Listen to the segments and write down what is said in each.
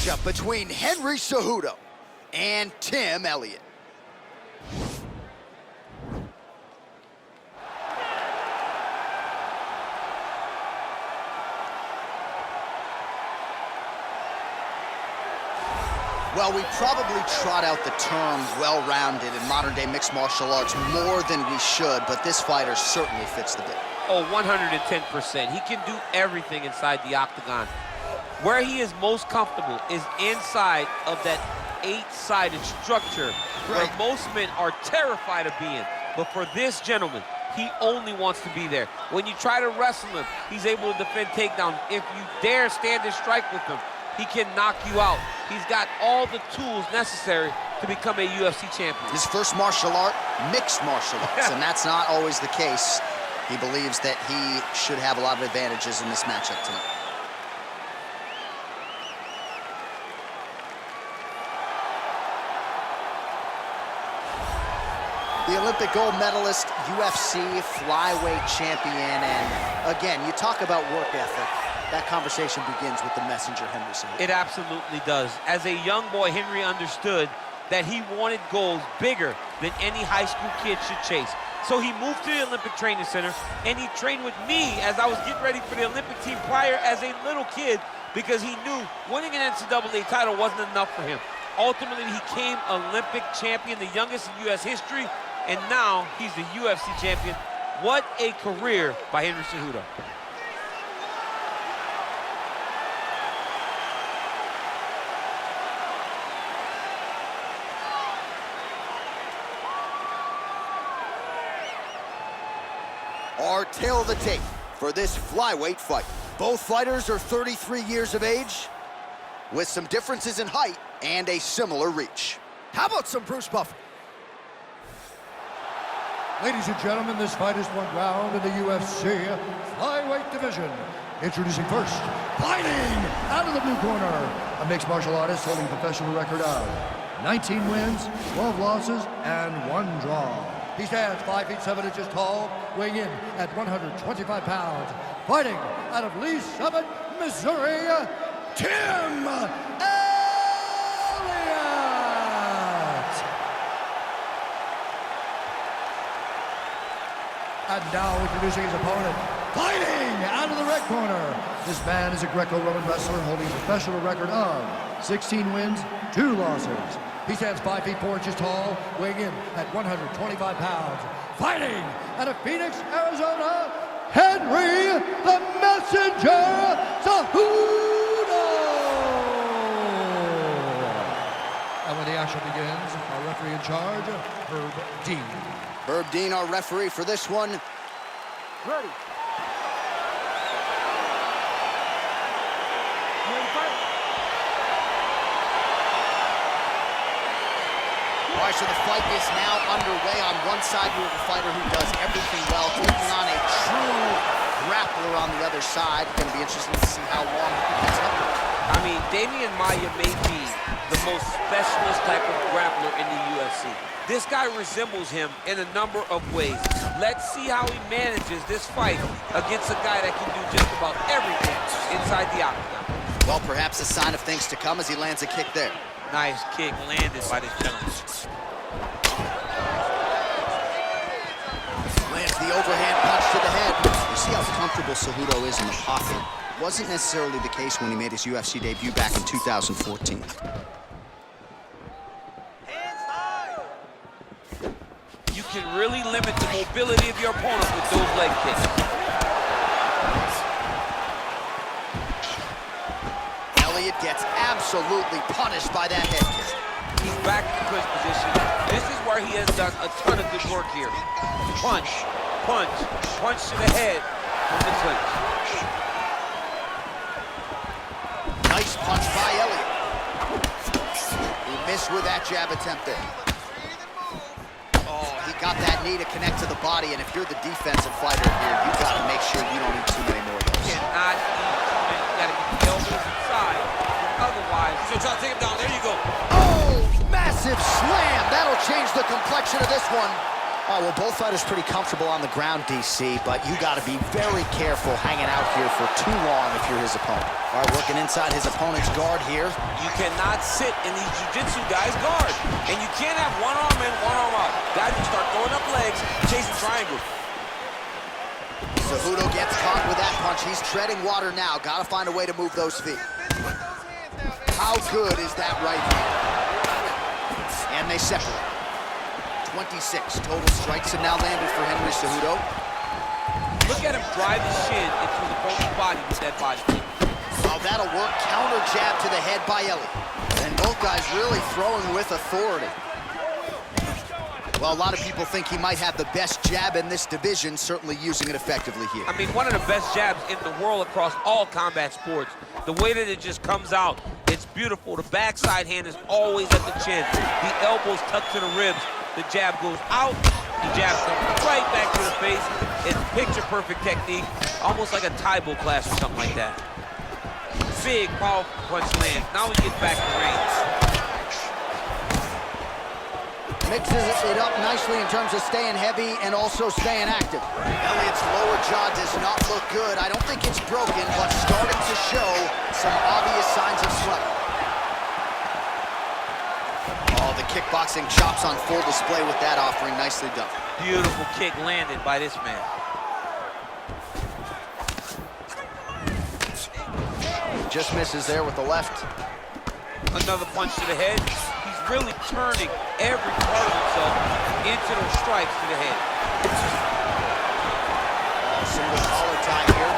matchup between Henry Cejudo and Tim Elliott. Well, we probably trot out the term well-rounded in modern-day mixed martial arts more than we should, but this fighter certainly fits the bill. Oh, 110%. He can do everything inside the octagon. Where he is most comfortable is inside of that 8-sided structure where most men are terrified of being. But for this gentleman, he only wants to be there. When you try to wrestle him, he's able to defend takedowns. If you dare stand and strike with him, he can knock you out. He's got all the tools necessary to become a UFC champion. His first martial art, mixed martial arts, and that's not always the case. He believes that he should have a lot of advantages in this matchup tonight. The Olympic gold medalist, UFC flyweight champion, and again, you talk about work ethic. That conversation begins with the messenger, Henry Cejudo. It absolutely does. As a young boy, Henry understood that he wanted goals bigger than any high school kid should chase. So he moved to the Olympic Training Center, and he trained with me as I was getting ready for the Olympic team prior as a little kid, because he knew winning an NCAA title wasn't enough for him. Ultimately, he became Olympic champion, the youngest in U.S. history, and now he's the UFC champion. What a career by Henry Cejudo. Our tail of the tape for this flyweight fight. Both fighters are 33 years of age, with some differences in height and a similar reach. How about some Bruce Buffer? Ladies and gentlemen, this fight is one round in the UFC flyweight division. Introducing first, fighting out of the blue corner, a mixed martial artist holding a professional record of 19 wins, 12 losses, and 1 draw. He stands 5 feet 7 inches tall, weighing in at 125 pounds. Fighting out of Lee Summit, Missouri, Tim Elliott. And now introducing his opponent, fighting out of the red corner. This man is a Greco-Roman wrestler holding a professional record of 16 wins, 2 losses. He stands 5 feet 4 inches tall, weighing in at 125 pounds. Fighting out of Phoenix, Arizona, Henry the Messenger Cejudo. And when the action begins, our referee in charge, Herb Dean. Herb Dean, our referee for this one. Ready. All right, so the fight is now underway. On one side, we have a fighter who does everything well, taking on a true grappler on the other side. Going to be interesting to see how long he can catch up. I mean, Damian Maia may be the most specialist type of grappler in the UFC. This guy resembles him in a number of ways. Let's see how he manages this fight against a guy that can do just about everything inside the octagon. Well, perhaps a sign of things to come as he lands a kick there. Nice kick landed by this gentleman. Lands the overhand punch to the head. You see how comfortable Cejudo is in the pocket. Wasn't necessarily the case when he made his UFC debut back in 2014. You can really limit the mobility of your opponent with those leg kicks. Elliott gets absolutely punished by that head kick. He's back in clinch position. This is where he has done a ton of good work here. Punch, punch, punch to the head from the clinch. Nice punch by Elliott. He missed with that jab attempt there. Oh, he got that knee to connect to the body, and if you're the defensive fighter here, you got to make sure you don't eat too many more of those. Cannot eat too many. You got to get the elbows inside. Otherwise, So try to take him down. There you go. Oh, massive slam. That'll change the complexion of this one. Oh, well, both fighters pretty comfortable on the ground, DC, but you got to be very careful hanging out here for too long if you're his opponent. All right, working inside his opponent's guard here. You cannot sit in these jiu-jitsu guys' guard. And you can't have one arm in, one arm out. Guys will start throwing up legs, chasing triangles. Cejudo gets caught with that punch. He's treading water now. Got to find a way to move those feet. How good is that right hand? And they separate. 26 total strikes have now landed for Henry Cejudo. Look at him drive his shin into the opponent's body with that body. Oh, that'll work. Counter jab to the head by Elliott. And both guys really throwing with authority. Well, a lot of people think he might have the best jab in this division, certainly using it effectively here. I mean, one of the best jabs in the world across all combat sports. The way that it just comes out, it's beautiful. The backside hand is always at the chin. The elbows tucked to the ribs. The jab goes out, the jab comes right back to the face. It's picture-perfect technique, almost like a Taibo class or something like that. Big, powerful punch lands. Now we get back to range. Mixes it up nicely in terms of staying heavy and also staying active. Elliott's lower jaw does not look good. I don't think it's broken, but starting to show some obvious signs of swelling. Oh, the kickboxing chops on full display with that offering. Nicely done. Beautiful kick landed by this man. Just misses there with the left. Another punch to the head. He's really turning every part of himself into those strikes to the head. Oh, single collar tie here.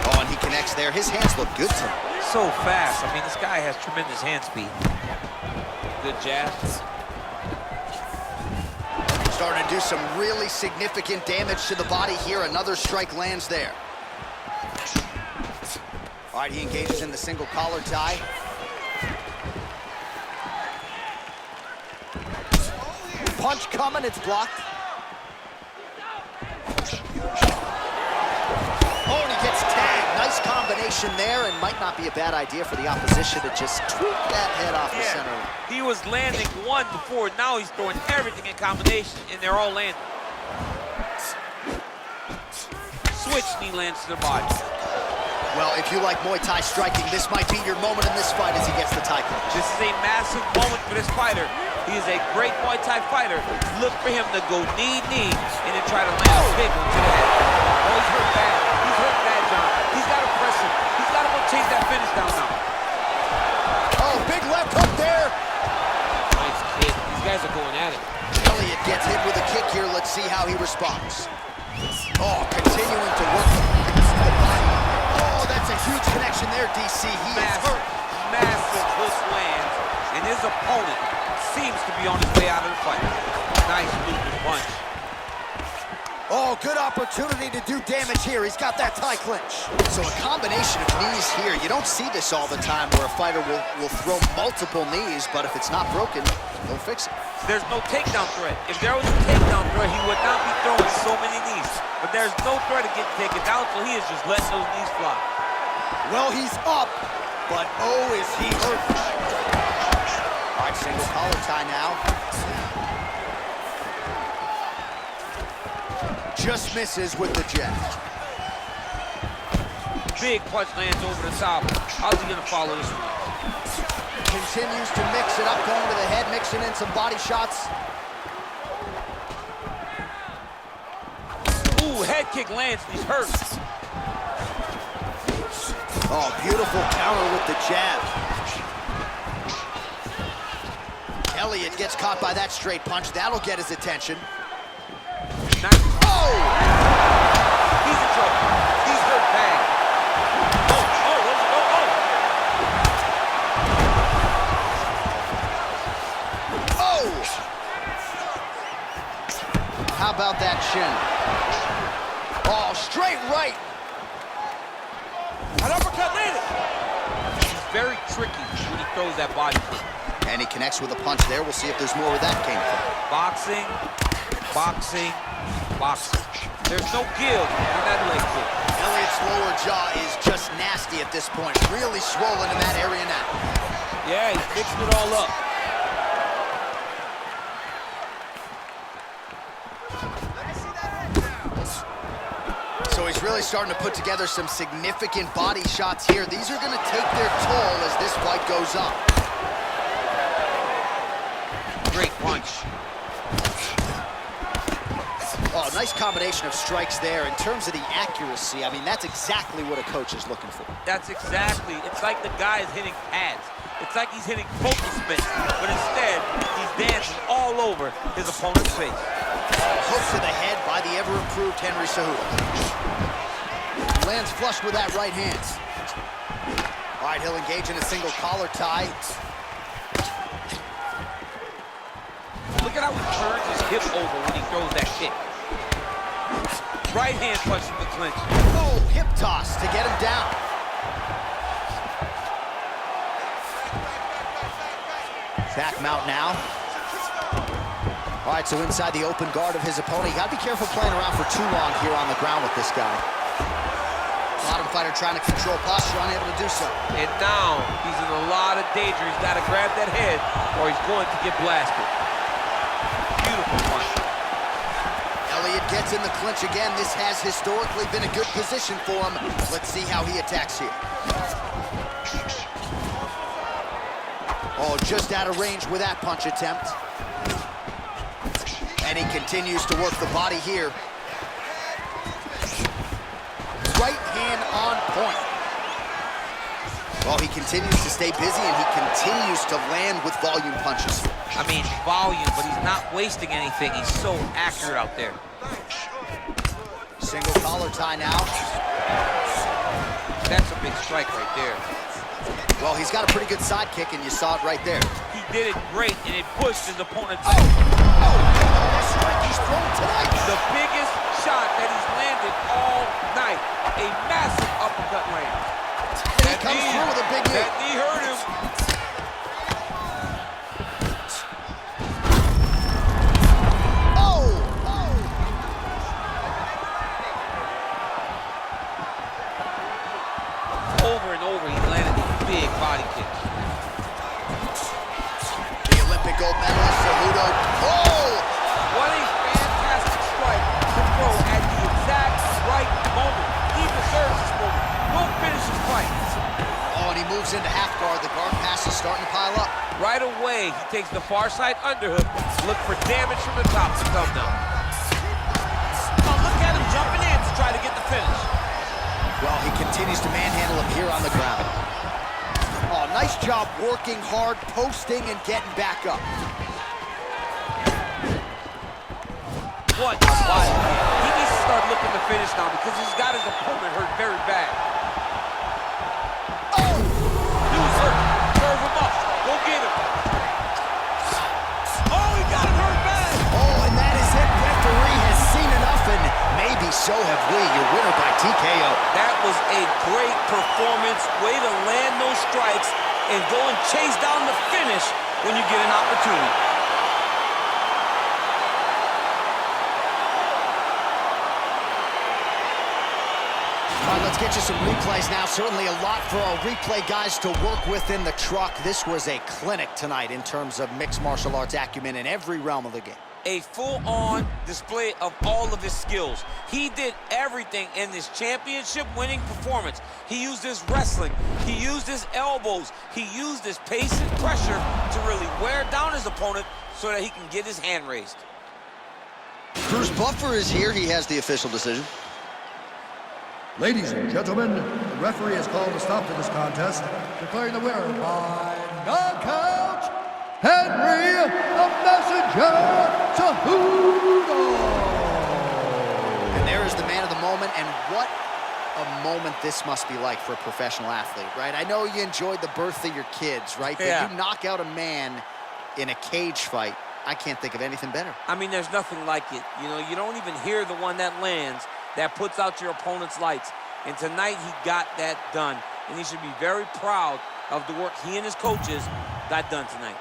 Oh, and he connects there. His hands look good to him. So fast. I mean, this guy has tremendous hand speed. Good jab. Starting to do some really significant damage to the body here. Another strike lands there. All right, he engages in the single collar tie. Punch coming, it's blocked. Oh, and he gets tagged. Nice combination there, and might not be a bad idea for the opposition to just tweak that head off the center. He was landing one before, now he's throwing everything in combination, and they're all landing. Switch knee lands to the body. Well, if you like Muay Thai striking, this might be your moment in this fight as he gets the Thai punch. This is a massive moment for this fighter. He is a great Muay Thai fighter. Look for him to go knee-knee and then try to land a big one to the head. Oh, he's hurt bad. He's hurt bad, John. He's got to press him. He's got to go chase that finish down now. Oh, big left hook there. Nice kick. These guys are going at it. Elliott gets hit with a kick here. Let's see how he responds. Oh, continuing to work. Oh, that's a huge connection there, DC. He is hurt. Massive hook lands, and his opponent seems to be on his way out of the fight. Nice movement punch. Oh, good opportunity to do damage here. He's got that tie clinch. So a combination of knees here. You don't see this all the time where a fighter will throw multiple knees, but if it's not broken, they'll fix it. There's no takedown threat. If there was a takedown threat, he would not be throwing so many knees. But there's no threat of getting taken down, so he is just letting those knees fly. Well, he's up, but oh, is he hurt. All right, single collar tie now. Just misses with the jab. Big punch lands over the top. How's he gonna follow this one? Continues to mix it up, going to the head, mixing in some body shots. Ooh, head kick lands, and he's hurt. Oh, beautiful counter with the jab. Elliott gets caught by that straight punch. That'll get his attention. Nice. Oh! He's in trouble. He's hurt bad. Oh! How about that shin? Oh, straight right. An uppercut landed. He's very tricky when he throws that body kick. And he connects with a punch there. We'll see if there's more where that came from. Boxing, boxing, boxing. There's no give on that leg kick. Elliott's lower jaw is just nasty at this point. Really swollen in that area now. Yeah, he's mixing it all up. he's really starting to put together some significant body shots here. These are going to take their toll as this fight goes on. Great punch. Oh, nice combination of strikes there. In terms of the accuracy, I mean, that's exactly what a coach is looking for. That's exactly. It's like the guy is hitting pads. It's like he's hitting focus mitts, but instead, he's dancing all over his opponent's face. Hook to the head by the ever-improved Henry Cejudo. Lands flush with that right hand. All right, he'll engage in a single collar tie. Look at how he turns his hip over when he throws that kick. Right hand punch in the clinch. Oh, hip toss to get him down. Back mount now. All right, so inside the open guard of his opponent. You gotta be careful playing around for too long here on the ground with this guy. Bottom fighter trying to control posture, unable to do so. And now he's in a lot of danger. He's got to grab that head or he's going to get blasted. Beautiful punch. Elliott gets in the clinch again. This has historically been a good position for him. Let's see how he attacks here. Oh, just out of range with that punch attempt. And he continues to work the body here. Right hand on point. Well, he continues to stay busy and he continues to land with volume punches. I mean, volume, but he's not wasting anything. He's so accurate out there. Single collar tie now. That's a big strike right there. Well, he's got a pretty good sidekick, and you saw it right there. He did it great, and it pushed his opponent. Oh, that strike he's thrown tonight. The biggest shot that he's landed all night. A massive uppercut land. And he comes through with a big knee. That knee hurt him. Over and over, he's landed these big body kicks. The Olympic gold medalist, Cejudo. Oh! What a fantastic strike to throw at the exact right moment. He deserves this moment. Go finish his fight. Oh, and he moves into half guard. The guard pass is starting to pile up. Right away, he takes the far side underhook. Look for damage from the top to come now. Oh, look at him jumping in to try to get the finish. Well, he continues to manhandle him here on the ground. Oh, nice job working hard, posting, and getting back up. What a fight. He needs to start looking to finish now because he's got his opponent hurt very bad. Oh! Dude's hurt. Serve him up. Go get him. Oh, he got him hurt bad. Oh, and that is it. Referee has seen enough, and maybe so have we. Your winner by TKO. That was a great performance. Way to land those strikes and go and chase down the finish when you get an opportunity. All right, let's get you some replays now. Certainly a lot for our replay guys to work with in the truck. This was a clinic tonight in terms of mixed martial arts acumen in every realm of the game. A full-on display of all of his skills. He did everything in this championship-winning performance. He used his wrestling. He used his elbows. He used his pace and pressure to really wear down his opponent so that he can get his hand raised. Bruce Buffer is here. He has the official decision. Ladies and gentlemen, the referee has called a stop to this contest, declaring the winner by knockout, Henry the Messenger Cejudo. And there is the man of the moment, and what a moment this must be like for a professional athlete, right? I know you enjoyed the birth of your kids, right? Yeah. But you knock out a man in a cage fight, I can't think of anything better. I mean, there's nothing like it. You know, you don't even hear the one that lands that puts out your opponent's lights. And tonight, he got that done. And he should be very proud of the work he and his coaches got done tonight.